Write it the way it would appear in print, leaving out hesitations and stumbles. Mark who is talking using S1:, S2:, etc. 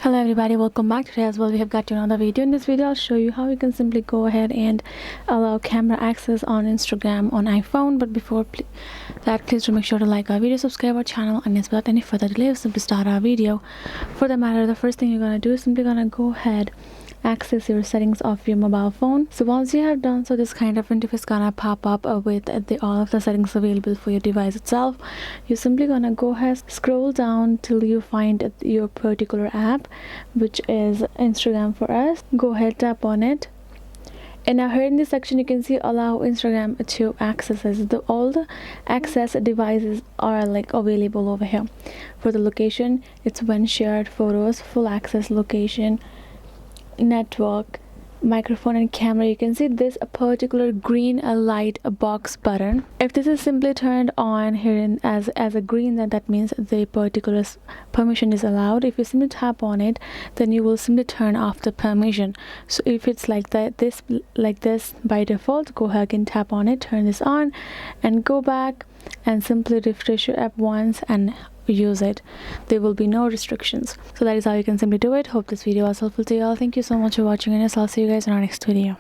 S1: Hello everybody, welcome back. Today as well we have got you another video. In this video I'll show you how you can simply go ahead and allow camera access on Instagram on iPhone. But before that, please do make sure to like our video, subscribe our channel, and yes, without any further delay, we'll simply start our video. For the matter, the first thing you're gonna do is simply gonna go ahead access your settings of your mobile phone. So once you have done so, this kind of interface gonna pop up with all of the settings available for your device itself. You're simply gonna go ahead, scroll down till you find your particular app, which is Instagram for us. Go ahead, tap on it, and now here in this section you can see allow Instagram to access all the access devices are like available over here. For the location, it's when shared photos, full access location, network, microphone, and camera. You can see this particular green light box button. If this is simply turned on here as a green, then that means the particular permission is allowed. If you simply tap on it, then you will simply turn off the permission. So if it's like that, this by default, go ahead and tap on it, turn this on, and go back and simply refresh your app once and use it. There will be no restrictions. So that is how you can simply do it. Hope this video was helpful to you all. Thank you so much for watching, and I'll see you guys in our next video.